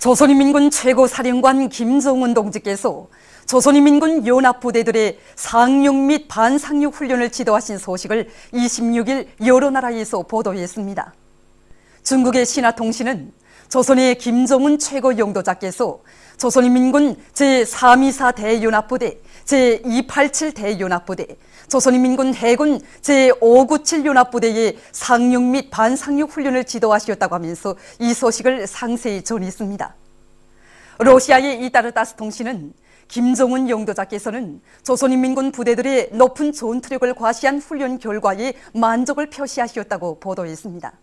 조선인민군 최고사령관 김정은 동지께서 조선인민군 연합부대들의 상륙 및 반상륙 훈련을 지도하신 소식을 26일 여러 나라에서 보도했습니다. 중국의 신화통신은 조선의 김정은 최고영도자께서 조선인민군 제324 대연합부대, 제287 대연합부대, 조선인민군 해군 제597 연합부대의 상륙 및 반상륙 훈련을 지도하셨다고 하면서 이 소식을 상세히 전했습니다. 러시아의 이따르타스 통신은 김정은 영도자께서는 조선인민군 부대들의 높은 전투력을 과시한 훈련 결과에 만족을 표시하셨다고 보도했습니다.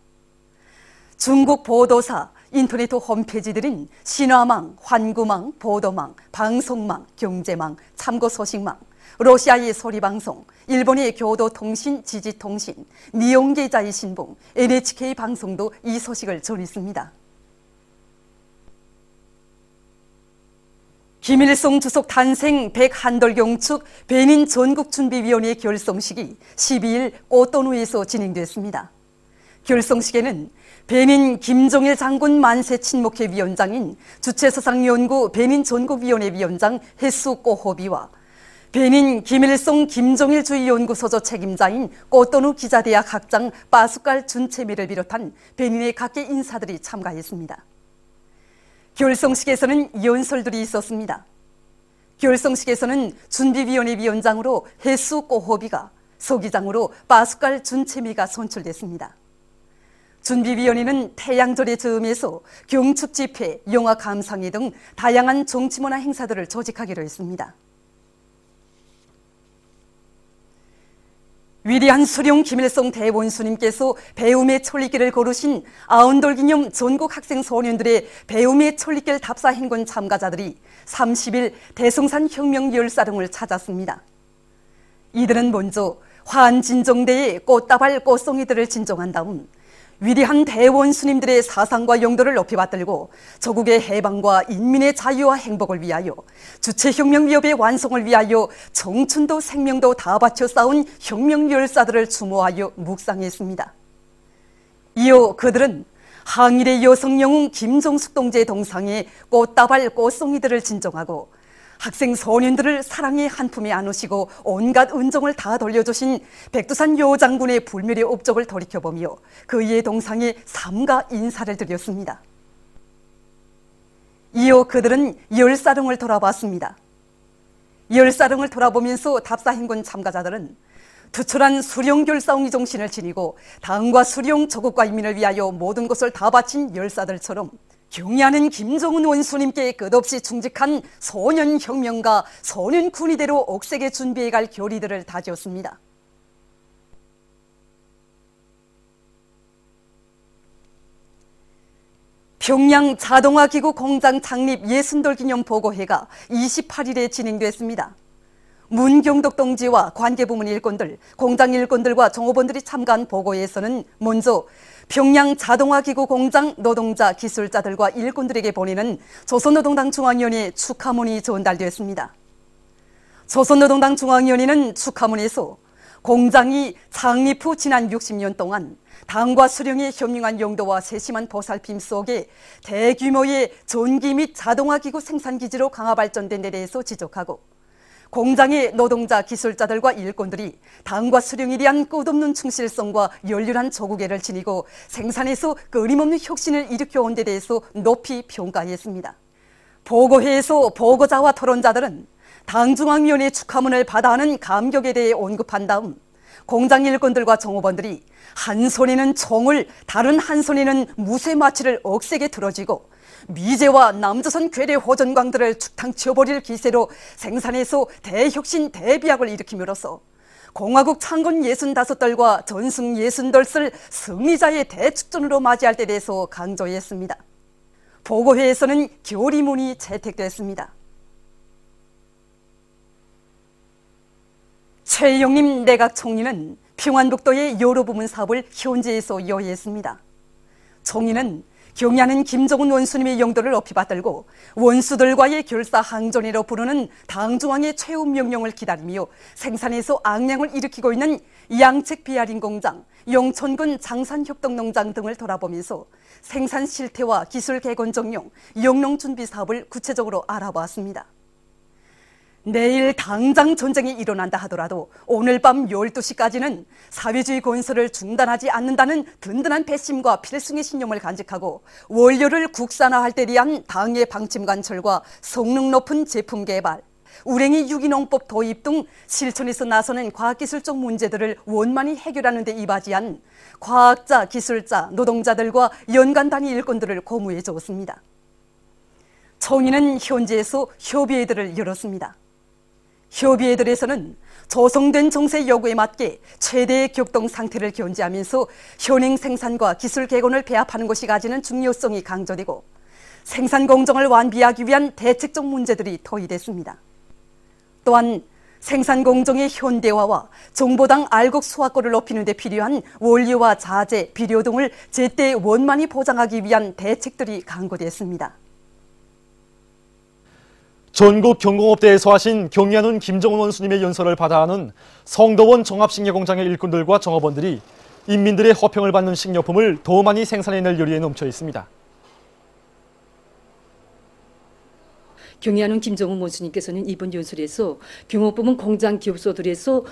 중국 보도사, 인터넷 홈페이지들인 신화망, 환구망, 보도망, 방송망, 경제망, 참고소식망, 러시아의 소리방송, 일본의 교도통신, 지지통신, 니혼게이자의 신봉, NHK 방송도 이 소식을 전했습니다. 김일성 주석 탄생 101돌 축 베닌 전국준비위원회 결성식이 12일 꼬토누에서 진행됐습니다. 결성식에는 베닌 김종일 장군 만세 친목회 위원장인 주체서상연구 베닌 전국위원회 위원장 헤수 꼬호비와 베닌 김일성 김종일 주의연구소조 책임자인 꼬토누 기자대학 학장 빠수칼 준체미를 비롯한 베닌의 각계 인사들이 참가했습니다. 결성식에서는 연설들이 있었습니다. 결성식에서는 준비위원회 위원장으로 헤수 꼬호비가, 소기장으로 빠수칼 준체미가 선출됐습니다. 준비위원회는 태양절의 즈음에서 경축집회, 영화감상회 등 다양한 정치문화 행사들을 조직하기로 했습니다. 위대한 수령 김일성 대원수님께서 배움의 천리길을 걸으신 90돌 기념 전국 학생 소년들의 배움의 천리길 답사 행군 참가자들이 30일 대성산 혁명 열사릉을 찾았습니다. 이들은 먼저 환진정대의 꽃다발 꽃송이들을 진정한 다음 위대한 대원수님들의 사상과 용도를 높이 받들고 조국의 해방과 인민의 자유와 행복을 위하여 주체혁명위협의 완성을 위하여 청춘도 생명도 다 바쳐 싸운 혁명열사들을 추모하여 묵상했습니다. 이어 그들은 항일의 여성영웅 김종숙 동지의 동상에 꽃다발 꽃송이들을 진정하고 학생 소년들을 사랑의 한품에 안으시고 온갖 은정을 다 돌려주신 백두산 여장군의 불멸의 업적을 돌이켜보며 그의 동상에 삼가 인사를 드렸습니다. 이어 그들은 열사릉을 돌아봤습니다. 열사릉을 돌아보면서 답사행군 참가자들은 투철한 수령결사옹이 정신을 지니고 당과 수령, 조국과 인민을 위하여 모든 것을 다 바친 열사들처럼 경의하는 김정은 원수님께 끝없이 충직한 소년혁명가, 소년군의대로 억세게 준비해갈 결의들을 다졌습니다. 평양 자동화기구 공장 창립 60돌 기념 보고회가 28일에 진행됐습니다. 문경덕 동지와 관계부문 일꾼들, 공장 일꾼들과 종업원들이 참가한 보고회에서는 먼저 평양 자동화기구 공장 노동자, 기술자들과 일꾼들에게 보내는 조선노동당 중앙위원회 축하문이 전달됐습니다. 조선노동당 중앙위원회는 축하문에서 공장이 창립 후 지난 60년 동안 당과 수령의 현명한 용도와 세심한 보살핌 속에 대규모의 전기 및 자동화기구 생산기지로 강화 발전된 데 대해서 지적하고 공장의 노동자, 기술자들과 일꾼들이 당과 수령에 대한 끝없는 충실성과 열렬한 조국애를 지니고 생산에서 끊임없는 혁신을 일으켜온 데 대해서 높이 평가했습니다. 보고회에서 보고자와 토론자들은 당중앙위원회 축하문을 받아 하는 감격에 대해 언급한 다음 공장 일꾼들과 종업원들이 한 손에는 총을, 다른 한 손에는 무쇠마취를 억세게 들어쥐고 미제와 남조선 괴뢰 호전광들을 축탕치어버릴 기세로 생산에서 대혁신 대비약을 일으킴으로써 공화국 창건 65돌과 전승 60돌을 승리자의 대축전으로 맞이할 때 대해서 강조했습니다. 보고회에서는 결의문이 채택됐습니다. 최영림 내각총리는 평안북도의 여러 부문 사업을 현지에서 요해했습니다. 총리는 경야는 김정은 원수님의 영도를 높이 받들고 원수들과의 결사항전이라 부르는 당중앙의 최후 명령을 기다리며 생산에서 악량을 일으키고 있는 양측 비아린 공장, 영천군 장산협동농장 등을 돌아보면서 생산 실태와 기술 개건 정용, 영농 준비 사업을 구체적으로 알아보았습니다. 내일 당장 전쟁이 일어난다 하더라도 오늘 밤 12시까지는 사회주의 건설을 중단하지 않는다는 든든한 배심과 필승의 신념을 간직하고 원료를 국산화할 때 대한 당의 방침 관철과 성능 높은 제품 개발, 우랭이 유기농법 도입 등 실천에서 나서는 과학기술적 문제들을 원만히 해결하는 데 이바지한 과학자, 기술자, 노동자들과 연간 단위 일꾼들을 고무해 주었습니다. 청인은 현지에서 협의회들을 열었습니다. 협의회들에서는 조성된 정세 요구에 맞게 최대의 격동 상태를 견지하면서 현행 생산과 기술 개건을 배합하는 것이 가지는 중요성이 강조되고 생산 공정을 완비하기 위한 대책적 문제들이 토의됐습니다. 또한 생산 공정의 현대화와 정보당 알곡 수확고를 높이는 데 필요한 원료와 자재, 비료 등을 제때 원만히 보장하기 위한 대책들이 강구됐습니다. 전국 경공업대에서 하신 경야는 김정은 원수님의 연설을 받아하는 성도원 종합식료공장의 일꾼들과 종업원들이 인민들의 호평을 받는 식료품을 더 많이 생산해낼 열의에 넘쳐 있습니다. 경의하는 김정은 원수님께서는 이번 연설에서 경업부문 공장 기업소들에서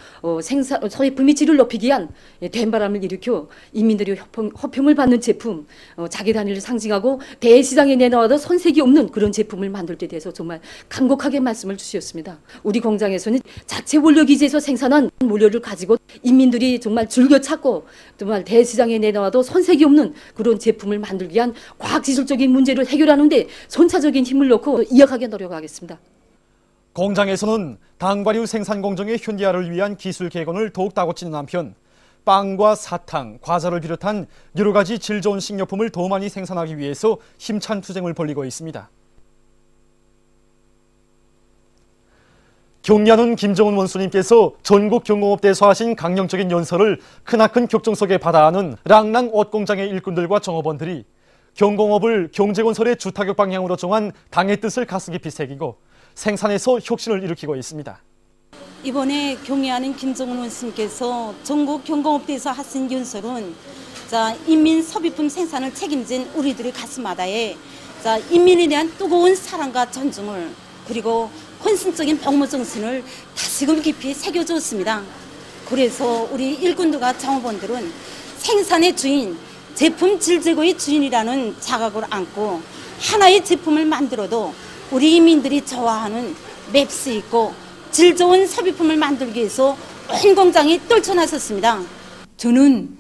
소비 품위질을 높이기 위한 대바람을 일으켜 인민들이 호평을 받는 제품, 자기 단위를 상징하고 대시장에 내놓아도 손색이 없는 그런 제품을 만들 때 대해서 정말 간곡하게 말씀을 주셨습니다. 우리 공장에서는 자체 원료 기지에서 생산한 원료를 가지고 인민들이 정말 즐겨 찾고 정말 대시장에 내놓아도 손색이 없는 그런 제품을 만들기 위한 과학기술적인 문제를 해결하는 데 선차적인 힘을 놓고 이어가게 노력하겠습니다. 공장에서는 당과류 생산 공정의 현대화를 위한 기술 개건을 더욱 다고치는 한편 빵과 사탕, 과자를 비롯한 여러 가지 질 좋은 식료품을 더 많이 생산하기 위해서 힘찬 투쟁을 벌이고 있습니다. 경야는 김정은 원수님께서 전국 경공업대에서 하신 강령적인 연설을 크나큰 격정 속에 받아하는 랑랑 옷공장의 일꾼들과 종업원들이 경공업을 경제건설의 주타격 방향으로 정한 당의 뜻을 가슴 깊이 새기고 생산에서 혁신을 일으키고 있습니다. 이번에 경의하는 김정은 원수님께서 전국 경공업대에서 하신 연설은 인민 소비품 생산을 책임진 우리들의 가슴마다에 인민에 대한 뜨거운 사랑과 존중을 그리고 헌신적인 복무정신을 다시금 깊이 새겨주었습니다. 그래서 우리 일꾼들과 종업원들은 생산의 주인, 제품 질제고의 주인이라는 자각을 안고 하나의 제품을 만들어도 우리 인민들이 좋아하는 맵스 있고 질 좋은 소비품을 만들기 위해서 온 공장이 떨쳐나섰습니다. 저는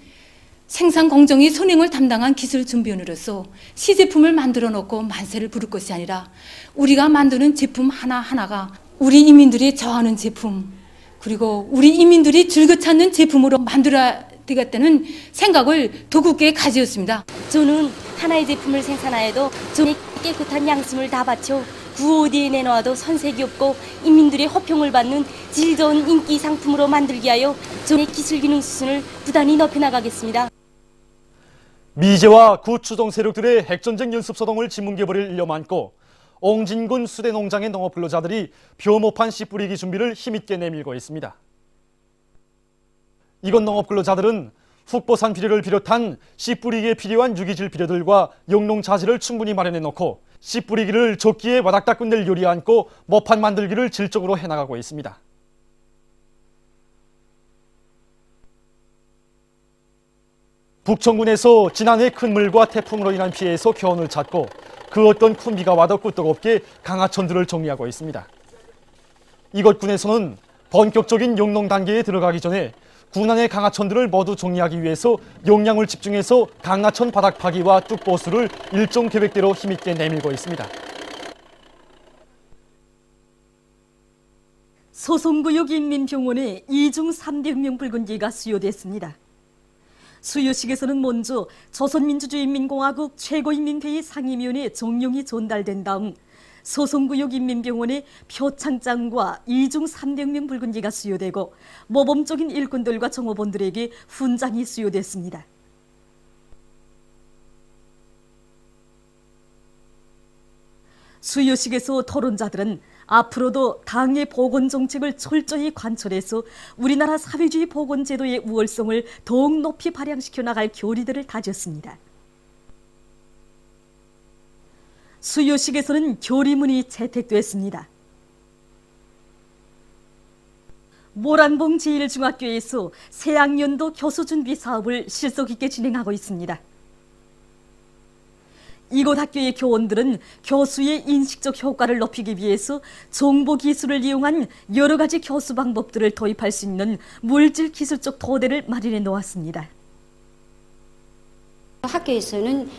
생산 공정의 선행을 담당한 기술 준비원으로서 시제품을 만들어 놓고 만세를 부를 것이 아니라 우리가 만드는 제품 하나하나가 우리 인민들이 좋아하는 제품 그리고 우리 인민들이 즐겨 찾는 제품으로 만들어야 되겠다는 생각을 더 굳게 가지었습니다. 저는 하나의 제품을 생산하여도 저는 깨끗한 양심을 다 바쳐 구호디에 내놓아도 손색이 없고 인민들의 호평을 받는 질 좋은 인기 상품으로 만들기 위하여 저의 기술 기능 수준을 부단히 높여나가겠습니다. 미제와 구추동 세력들의 핵전쟁 연습소동을 진문개벌일 일념 안고 옹진군 수대농장의 농업근로자들이 벼모판 씨 뿌리기 준비를 힘있게 내밀고 있습니다. 이건 농업근로자들은 훅보산 비료를 비롯한 씨 뿌리기에 필요한 유기질 비료들과 영농 자재를 충분히 마련해 놓고 씨 뿌리기를 적기에 와닥닥 끝낼 요리 안고 모판 만들기를 질적으로 해나가고 있습니다. 북천군에서 지난해 큰 물과 태풍으로 인한 피해에서 교훈을 찾고 그 어떤 큰 비가 와도 끄떡없게 강하천들을 정리하고 있습니다. 이곳 군에서는 본격적인 영농 단계에 들어가기 전에 군안의 강하천들을 모두 정리하기 위해서 역량을 집중해서 강하천 바닥 파기와 뚝보수를 일정 계획대로 힘있게 내밀고 있습니다. 소송구역 인민병원에 이중 300명 붉은기가 수요됐습니다. 수요식에서는 먼저 조선민주주의인민공화국 최고인민회의 상임위원회 종용이 전달된 다음 소송구역 인민병원에 표창장과 이중 300명 붉은기가 수요되고 모범적인 일꾼들과 종업원들에게 훈장이 수요됐습니다. 수요식에서 토론자들은 앞으로도 당의 보건 정책을 철저히 관철해서 우리나라 사회주의 보건 제도의 우월성을 더욱 높이 발扬시켜 나갈 교리들을 다졌습니다. 수요식에서는 교리문이 채택됐습니다. 모란봉 제1중학교에서 새학년도 교수 준비 사업을 실속 있게 진행하고 있습니다. 이곳 학교의 교원들은 교수의 인식적 효과를 높이기 위해서 정보기술을 이용한 여러 가지 교수 방법들을 도입할 수 있는 물질 기술적 토대를 마련해 놓았습니다. 학교에서는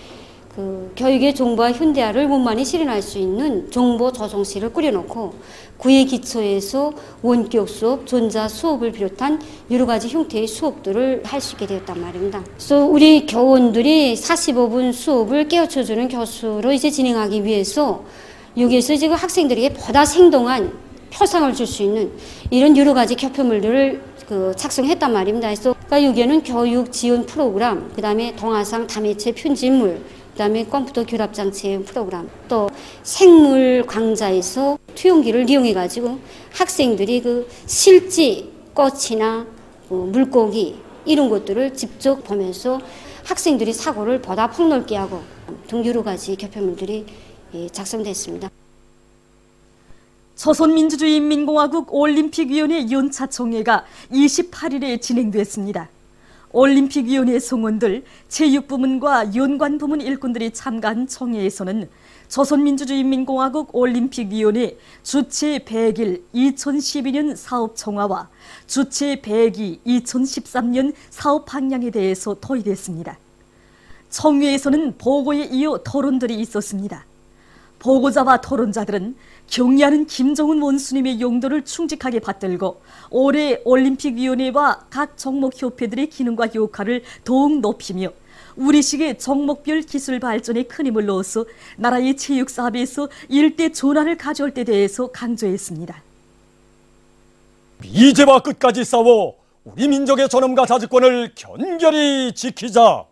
교육의 정보와 현대화를 원만히 실현할 수 있는 정보 조성실을 꾸려놓고 그의 기초에서 원격 수업, 전자 수업을 비롯한 여러 가지 형태의 수업들을 할 수 있게 되었단 말입니다. 그래서 우리 교원들이 45분 수업을 깨우쳐주는 교수로 이제 진행하기 위해서 여기에서 지금 학생들에게 보다 생동한 표상을 줄 수 있는 이런 여러 가지 교표물들을 작성했단 말입니다. 그래서 여기에는 교육 지원 프로그램, 그다음에 동화상 다매체 편집물, 그다음에 컴퓨터 결합 장치 프로그램, 또 생물 강좌에서 투영기를 이용해 가지고 학생들이 실제 꽃이나 물고기 이런 것들을 직접 보면서 학생들이 사고를 보다 폭넓게 하고 등 여러 가지 교표물들이 작성됐습니다. 조선민주주의인민공화국 올림픽위원회 연차총회가 28일에 진행됐습니다. 올림픽위원회 성원들, 체육부문과 연관부문 일꾼들이 참가한 총회에서는 조선민주주의인민공화국 올림픽위원회 주최 100일 2012년 사업총화와 주최 102 2013년 사업 방향에 대해서 토의됐습니다. 총회에서는 보고에 이어 토론들이 있었습니다. 보고자와 토론자들은 경의하는 김정은 원수님의 용도를 충직하게 받들고 올해 올림픽위원회와 각 종목협회들의 기능과 역할을 더욱 높이며 우리식의 종목별 기술 발전에 큰 힘을 넣어서 나라의 체육사업에서 일대 전환을 가져올 때 대해서 강조했습니다. 이제와 끝까지 싸워 우리 민족의 존엄과 자주권을 견결히 지키자.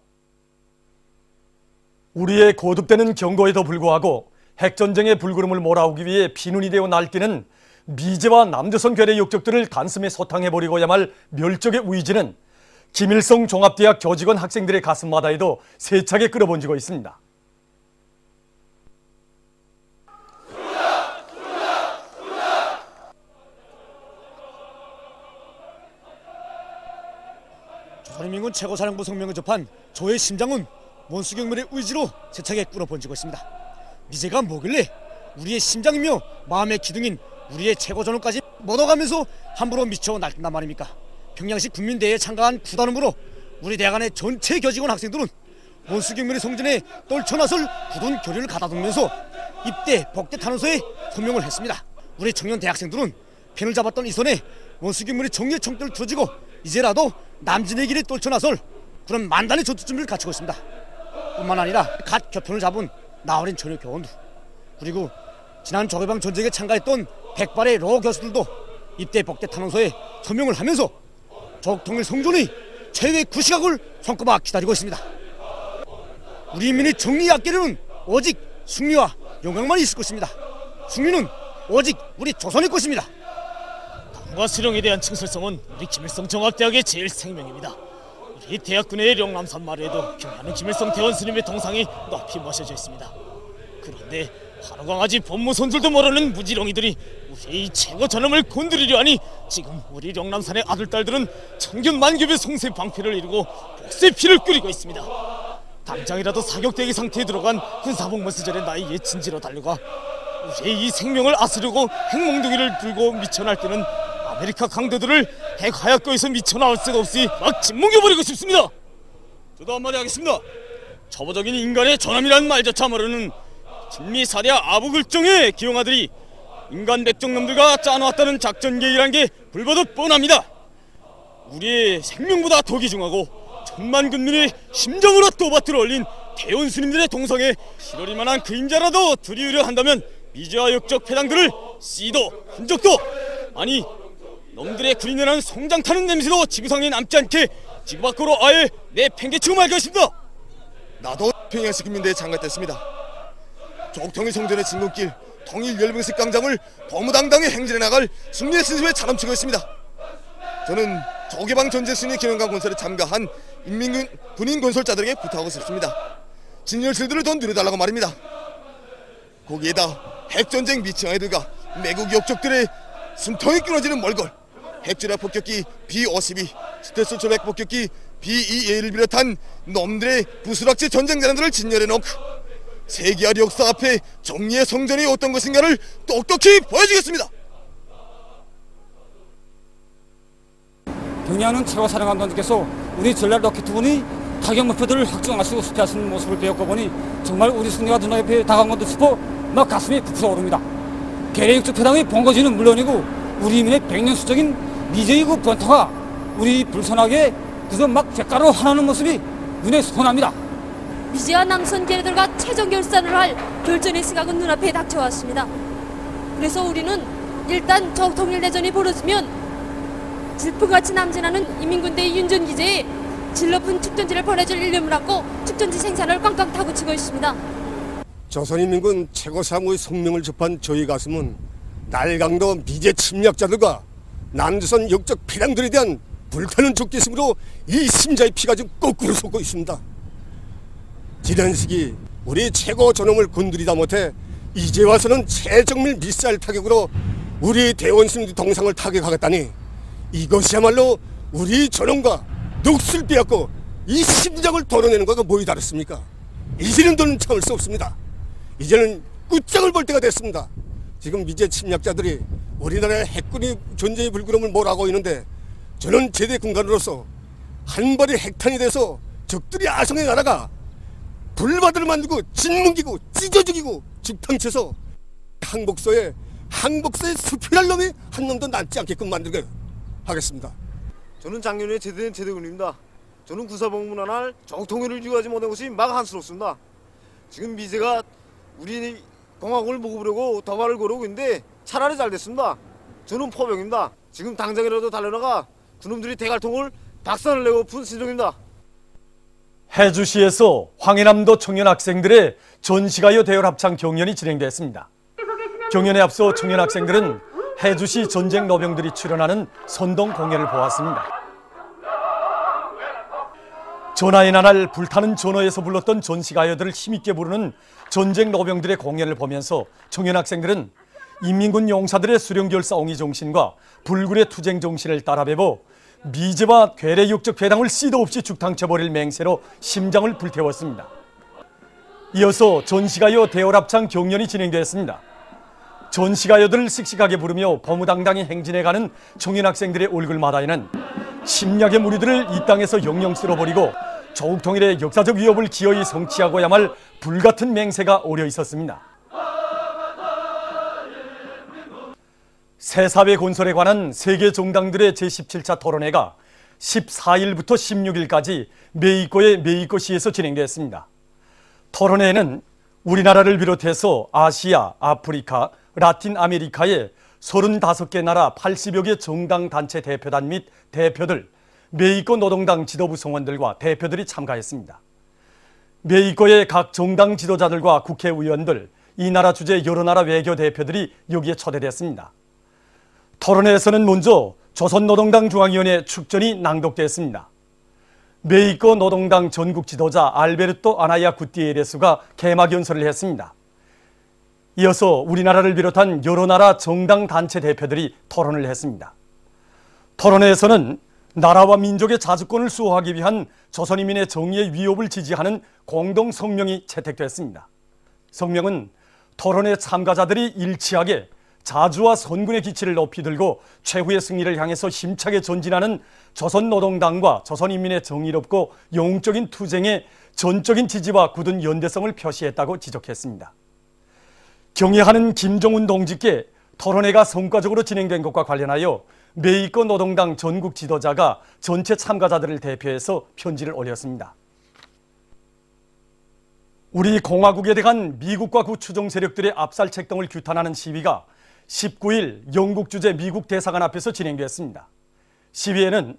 우리의 거듭되는 경고에도 불구하고 핵전쟁의 불구름을 몰아오기 위해 비눈이 되어 날뛰는 미제와 남조선 괴뢰 역적들을 단숨에 소탕해버리고야 말 멸족의 의지는 김일성 종합대학 교직원 학생들의 가슴마다에도 세차게 끌어번지고 있습니다. 조선인민군 최고사령부 성명을 접한 조의 심장은 원수경멸의 의지로 세차게 끌어번지고 있습니다. 미제가 뭐길래 우리의 심장이며 마음의 기둥인 우리의 최고전원까지 묻어가면서 함부로 미쳐 날뛴단 말입니까? 평양시 국민대회에 참가한 구단음으로 우리 대학 안의 전체 교직원 학생들은 원수경멸의 성전에 떨쳐나설 굳은 교류를 가다듬으면서 입대, 복대 탄원서에 서명을 했습니다. 우리 청년 대학생들은 펜을 잡았던 이 손에 원수경멸의 정의의 총대를 들어지고 이제라도 남진의 길에 떨쳐나설 그런 만단의 전투 준비를 갖추고 있습니다. 뿐만 아니라 갓 교편을 잡은 나어린 전역 교원들, 그리고 지난 조개방 전쟁에 참가했던 백발의 로 교수들도 입대 복대 탄원서에 서명을 하면서 조국통일 성존의 최후의 그 시각을 손꼽아 기다리고 있습니다. 우리 인민의 정리에 앞기로는 오직 승리와 영광만 있을 것입니다. 승리는 오직 우리 조선의 것입니다. 당과 수령에 대한 충실성은 우리 김일성 종합대학의 제일 생명입니다. 우리 대학군의 영남산 마루에도 경하는 김일성 대원 스님의 동상이 높이 모셔져 있습니다. 그런데 하루강아지 법무선줄도 모르는 무지렁이들이 우리의 최고 전엄을 건드리려 하니 지금 우리 영남산의 아들딸들은 천균만겹의 송세 방패를 이루고 복수의 피를 끓이고 있습니다. 당장이라도 사격대기 상태에 들어간 군사복무 시절의 나의 예친지로 달려가 우리의 이 생명을 아스르고 핵몽둥이를 들고 미쳐날뛰는 아메리카 강대들을 핵하약거에서 미쳐나올 새도 없이 막 짓뭉겨버리고 싶습니다. 저도 한마디 하겠습니다. 초보적인 인간의 존엄이란 말조차 모르는 진미사대야 아부글정의 기용아들이 인간 백정놈들과 짜놓았다는 작전 계획이란 게 불보듯 뻔합니다. 우리의 생명보다 더 귀중하고 천만 군민의 심정으로 또밭을 올린 대원 스님들의 동상에 실어리만한 그림자라도 들이우려 한다면 미제와 역적 패당들을 씨도 흔적도 아니 놈들의 구린내나는 송장 타는 냄새도 지구상에 남지 않게 지구 밖으로 아예 내팽개치고 말겠습니다. 나도 평양시 국민대회에 참가했습니다. 조국통일 성전의 진군길 통일열병식 광장을 거무당당히 행진해 나갈 승리의 신심에 차넘치고 있습니다. 저는 조개방 전제순위 기념관 건설에 참가한 인민군 군인 건설자들에게 부탁하고 싶습니다. 진열실들을 더 늘려달라고 말입니다. 거기에다 핵전쟁 미친 아이들과 매국 역적들의 숨통이 끊어지는 몰골, 핵주라 폭격기 B-52, 스텔스 조백 폭격기 B-2A를 비롯한 놈들의 부스락지 전쟁 재난들을 진열해놓고 세계화의 역사 앞에 정리의 성전이 어떤 것인가를 똑똑히 보여주겠습니다. 경의하는 최고사령관님께서 우리 전략 로켓 군이 타격 목표들을 확정하시고 수피하시는 모습을 배웠고 보니 정말 우리 승리가 눈앞에 다가온 것도 싶어 막 가슴이 부풀어오릅니다. 계례육적 회담의 본거지는 물론이고 우리 인민의 백년수적인 미제의 그 번터가 우리 불선하게 그저 막 객가로 화나는 모습이 눈에 선합니다. 미제와 남선 계례들과 최종 결산을 할 결전의 시각은 눈앞에 닥쳐왔습니다. 그래서 우리는 일단 적통일대전이 벌어지면 질풍같이 남진하는 인민군대의 윤전기지에 질 높은 축전지를 보내줄 일념을 안고 축전지 생산을 꽝꽝 타고치고 있습니다. 조선인민군 최고사무의 성명을 접한 저희 가슴은 날강도 미제 침략자들과 남조선 역적 패랑들에 대한 불타는 족기심으로 이 심자의 피가 지금 거꾸로 솟고 있습니다. 지난 시기 우리 최고 존엄을 건드리다 못해 이제 와서는 최정밀 미사일 타격으로 우리 대원승 동상을 타격하겠다니 이것이야말로 우리 존엄과 녹슬 빼앗고 이 심장을 덜어내는 것과 뭐이 다릅니까? 이제는 더는 참을 수 없습니다. 이제는 끝장을 볼 때가 됐습니다. 지금 미제 침략자들이 우리나라의 핵군이 존재의 불구름을 몰아가고 있는데 저는 제대 군관으로서 한 발의 핵탄이 돼서 적들이 아성의 나라가 불바다를 만들고 짓뭉기고 찢어 죽이고 죽탕쳐서 항복소에 숲이 날 놈이 한 놈도 남지 않게끔 만들게 하겠습니다. 저는 작년에 제대된 제대군입니다. 저는 군사복무나 정통일을 유지하지 못한 것이 막 한스럽습니다. 지금 미제가 우리 공화국을 먹어보려고 도발을 걸어오고 있는데 차라리 잘 됐습니다. 저는 포병입니다. 지금 당장이라도 달려나가 그놈들이 대갈통을 박살을 내고픈 신종입니다. 해주시에서 황해남도 청년 학생들의 전시가요 대열 합창 경연이 진행됐습니다. 경연에 앞서 청년 학생들은 해주시 전쟁 노병들이 출연하는 선동 공연을 보았습니다. 전하의 나날 불타는 전어에서 불렀던 전시가요들을 힘있게 부르는 전쟁 노병들의 공연을 보면서 청년 학생들은 인민군 용사들의 수령결사옹이 정신과 불굴의 투쟁 정신을 따라 배워 미제와 괴뢰 육적 회당을 씨도 없이 죽탕쳐버릴 맹세로 심장을 불태웠습니다. 이어서 전시가요 대열합창 경연이 진행됐습니다. 전시가요들을 씩씩하게 부르며 거무당당히 행진해가는 청년 학생들의 얼굴마다에는 심약의 무리들을 이 땅에서 영영 쓸어버리고 조국통일의 역사적 위협을 기어이 성취하고야 말 불같은 맹세가 오려 있었습니다. 새사회 건설에 관한 세계 정당들의 제17차 토론회가 14일부터 16일까지 메히코의 메히코시에서 진행됐습니다. 토론회에는 우리나라를 비롯해서 아시아, 아프리카, 라틴 아메리카의 35개 나라 80여 개 정당 단체 대표단 및 대표들, 메히코 노동당 지도부 성원들과 대표들이 참가했습니다. 메히코의 각 정당 지도자들과 국회의원들, 이 나라 주재 여러 나라 외교 대표들이 여기에 초대됐습니다. 토론회에서는 먼저 조선노동당 중앙위원회 축전이 낭독됐습니다. 메히코 노동당 전국 지도자 알베르토 아나야 구티에레스가 개막 연설을 했습니다. 이어서 우리나라를 비롯한 여러 나라 정당 단체 대표들이 토론을 했습니다. 토론회에서는 나라와 민족의 자주권을 수호하기 위한 조선인민의 정의의 위협을 지지하는 공동 성명이 채택됐습니다. 성명은 토론회 참가자들이 일치하게 자주와 선군의 기치를 높이 들고 최후의 승리를 향해서 힘차게 전진하는 조선노동당과 조선인민의 정의롭고 영웅적인 투쟁에 전적인 지지와 굳은 연대성을 표시했다고 지적했습니다. 경의하는 김정은 동지께 토론회가 성과적으로 진행된 것과 관련하여 메히코 노동당 전국 지도자가 전체 참가자들을 대표해서 편지를 올렸습니다. 우리 공화국에 대한 미국과 그 추종 세력들의 압살책 등을 규탄하는 시위가 19일 영국 주재 미국 대사관 앞에서 진행됐습니다. 시위에는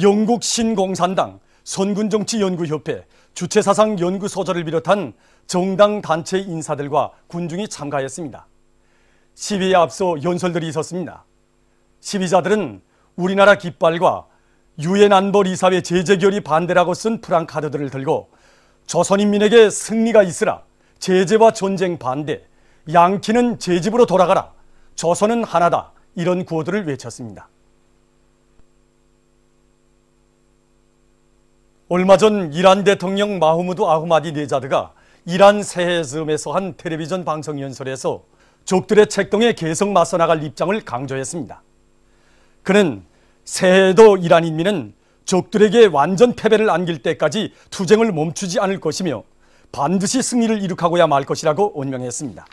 영국 신공산당, 선군정치연구협회, 주체사상연구소저를 비롯한 정당 단체 인사들과 군중이 참가했습니다. 시위에 앞서 연설들이 있었습니다. 시위자들은 우리나라 깃발과 유엔 안보리사회 제재 결의 반대라고 쓴 프랑카드들을 들고 조선인민에게 승리가 있으라, 제재와 전쟁 반대, 양키는 제 집으로 돌아가라, 조선은 하나다, 이런 구호들을 외쳤습니다. 얼마 전 이란 대통령 마흐무드 아흐마디네자드가 이란 새해즈음에서 한 텔레비전 방송 연설에서 적들의 책동에 계속 맞서 나갈 입장을 강조했습니다. 그는 새해에도 이란 인민은 적들에게 완전 패배를 안길 때까지 투쟁을 멈추지 않을 것이며 반드시 승리를 이룩하고야 말 것이라고 언명했습니다.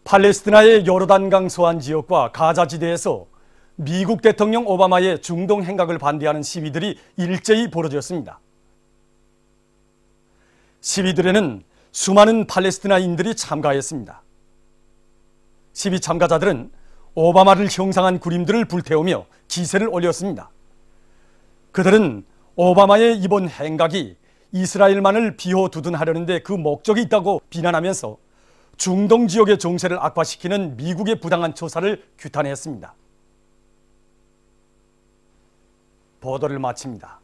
팔레스티나의 요르단강 서안 지역과 가자지대에서 미국 대통령 오바마의 중동 행각을 반대하는 시위들이 일제히 벌어졌습니다. 시위들에는 수많은 팔레스티나인들이 참가했습니다. 시위 참가자들은 오바마를 형상한 그림들을 불태우며 기세를 올렸습니다. 그들은 오바마의 이번 행각이 이스라엘만을 비호두둔하려는 데 그 목적이 있다고 비난하면서 중동 지역의 정세를 악화시키는 미국의 부당한 처사를 규탄했습니다. 보도를 마칩니다.